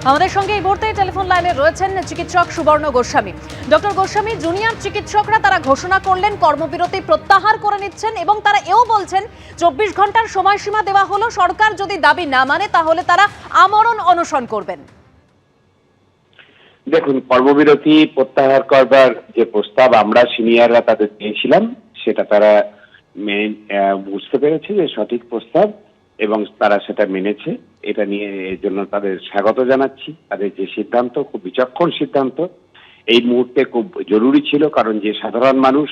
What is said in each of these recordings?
আমাদের সঙ্গে এই মুহূর্তে টেলিফোন লাইনে রয়েছেন চিকিৎসক সুবর্ণ গোস্বামী। ডক্টর গোস্বামী, জুনিয়র চিকিৎসকরা তারা ঘোষণা করলেন কর্মবিরতি প্রত্যাহার করে নিচ্ছেন এবং তারা এও বলছেন 24 ঘন্টার সময়সীমা দেওয়া হলো, সরকার যদি দাবি না মানে তাহলে তারা আমরণ অনশন করবেন। দেখুন, কর্মবিরতি প্রত্যাহার করবার যে প্রস্তাব আমরা সিনিয়ররা তাদের দিয়েছিলাম সেটা তারা বুঝতে পেরেছে যে সঠিক প্রস্তাব এবং তারা সেটা মেনেছে। এটা নিয়ে এর জন্য তাদের স্বাগত জানাচ্ছি। তাদের যে সিদ্ধান্ত খুব বিচক্ষণ সিদ্ধান্ত, এই মুহূর্তে খুব জরুরি ছিল, কারণ যে সাধারণ মানুষ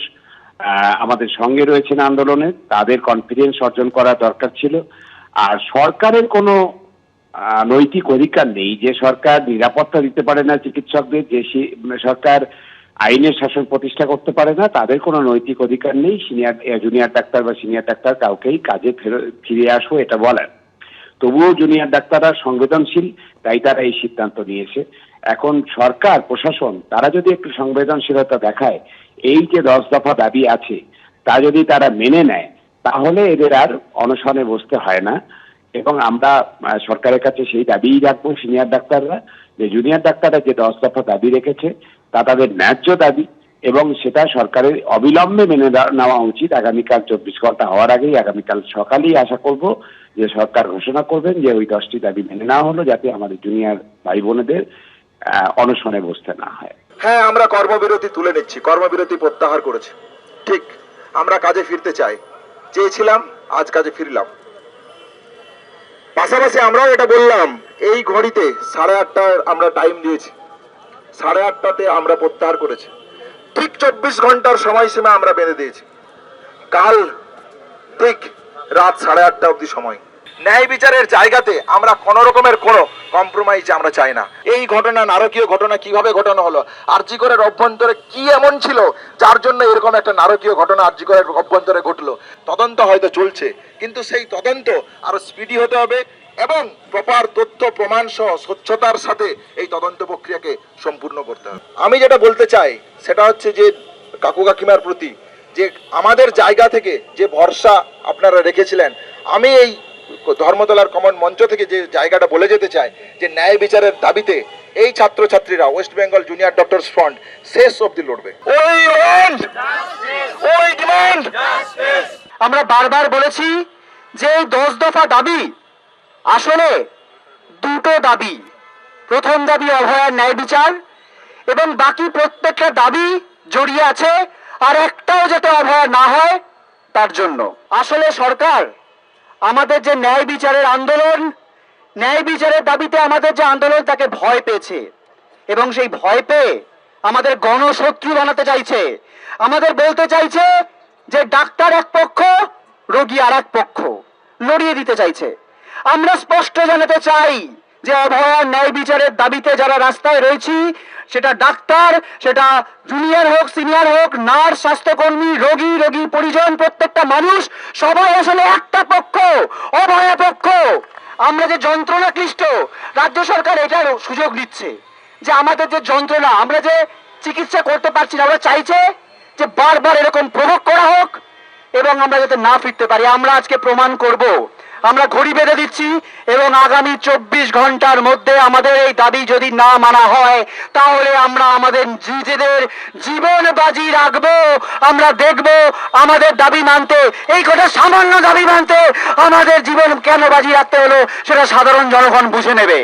আমাদের সঙ্গে রয়েছেন আন্দোলনে তাদের কনফিডেন্স অর্জন করা দরকার ছিল। আর সরকারের কোনো নৈতিক অধিকার নেই, যে সরকার নিরাপত্তা দিতে পারে না চিকিৎসকদের, যে সরকার আইনের শাসন প্রতিষ্ঠা করতে পারে না, তাদের কোনো নৈতিক অধিকার নেই জুনিয়র ডাক্তার বা সিনিয়র ডাক্তার কাউকেই কাজে ফিরে আসো এটা বলার। তবুও জুনিয়র ডাক্তাররা সংবেদনশীল, তাই তারা এই সিদ্ধান্ত নিয়েছে। এখন সরকার প্রশাসন তারা যদি একটু সংবেদনশীলতা দেখায়, এই যে 10 দফা দাবি আছে তা যদি তারা মেনে নেয়, তাহলে এদের আর অনশনে বসতে হয় না। এবং আমরা সরকারের কাছে সেই দাবিই রাখবো সিনিয়র ডাক্তাররা, যে জুনিয়র ডাক্তাররা যে 10 দফা দাবি রেখেছে তা তাদের ন্যায্য দাবি এবং সেটা সরকারের অবিলম্বে মেনে নেওয়া উচিত। আগামীকাল 24 ঘন্টা হওয়ার আগেই, আগামীকাল সকালেই আশা করব যে সরকার ঘোষণা করবেন যে ওই 10টি দাবি মেনে নেওয়া হলো, যাতে আমাদের জুনিয়র ভাই বোনেদের অনশনে বসতে না হয়। হ্যাঁ, আমরা কর্মবিরতি তুলে নিচ্ছি, কর্মবিরতি প্রত্যাহার করেছি। ঠিক, আমরা কাজে ফিরতে চেয়েছিলাম, আজ কাজে ফিরলাম। পাশাপাশি আমরাও এটা বললাম, এই ঘড়িতে 8:30 আমরা টাইম দিয়েছি, 8:30তে আমরা প্রত্যাহার করেছি। ঠিক 24 ঘন্টার সময়সীমা আমরা বেঁধে দিয়েছি। কাল ঠিক রাত 8:30 অবধি সময়। ন্যায় বিচারের জায়গাতে আমরা কোন রকমের কোনো কম্প্রোমাইজ আমরা চাই না। এই ঘটনা, নারকীয় ঘটনা কিভাবে ঘটানো হলো, আরজি করের অভ্যন্তরে কি এমন ছিল যার জন্য এরকম একটা নারকীয় ঘটনা আরজি করের অভ্যন্তরে ঘটলো, তদন্ত হয়তো চলছে, কিন্তু সেই তদন্ত আরো স্পিডি হতে হবে এবং প্রপার তথ্য প্রমাণ সহ স্বচ্ছতার সাথে এই তদন্ত প্রক্রিয়াকে সম্পূর্ণ করতে হবে। আমি যেটা বলতে চাই সেটা হচ্ছে যে কাকু কাকিমার প্রতি যে আমাদের জায়গা থেকে যে ভরসা আপনারা রেখেছিলেন, আমি এই ধর্মতলার কমন মঞ্চ থেকে যে জায়গাটা বলে যেতে চাই যে ন্যায় বিচারের দাবিতে এই ছাত্রছাত্রীরা West Bengal junior doctors front শেষ অবধি লড়বে। আমরা বারবার বলেছি যে এই 10 দফা দাবি আসলে দুটো দাবি। প্রথম দাবি অভয়ার ন্যায় বিচার এবং বাকি প্রত্যেকটা দাবি জড়িয়ে আছে আর একটাও যাতে অভয়া না হয় তার জন্য। আসলে সরকার আমাদের যে ন্যায় বিচারের আন্দোলন, ন্যায় বিচারের দাবিতে আমাদের যে আন্দোলন তাকে ভয় পেয়েছে এবং সেই ভয় পেয়ে আমাদের গণশত্রু বানাতে চাইছে। আমাদের বলতে চাইছে যে ডাক্তার এক পক্ষ, রোগী আর এক পক্ষ, লড়িয়ে দিতে চাইছে। আমরা স্পষ্ট জানাতে চাই যে অভয়ার ন্যায় বিচারের দাবিতে যারা রাস্তায় রয়েছি, সেটা ডাক্তার, সেটা জুনিয়র হোক, সিনিয়র হোক, নার্স, স্বাস্থ্যকর্মী, রোগী পরিজন, প্রত্যেকটা মানুষ সবাই আসলে একটা পক্ষ, অভয়া পক্ষ। আমরা যে যন্ত্রণা ক্লিষ্ট, রাজ্য সরকার এটার সুযোগ নিচ্ছে যে আমাদের যে যন্ত্রণা, আমরা যে চিকিৎসা করতে পারছি না, আমরা চাইছে যে বারবার এরকম প্রভোগ করা হোক এবং আমরা যাতে না ফিরতে পারি। আমরা আজকে প্রমাণ করব, আমরা ঘড়ি বেঁধে দিচ্ছি এবং আগামী 24 ঘন্টার মধ্যে আমাদের এই দাবি যদি না মানা হয় তাহলে আমরা আমাদের নিজেদের জীবন বাজি রাখবো। আমরা দেখব আমাদের দাবি মানতে, এই কথা সামান্য দাবি মানতে আমাদের জীবন কেন বাজি রাখতে হলো সেটা সাধারণ জনগণ বুঝে নেবে।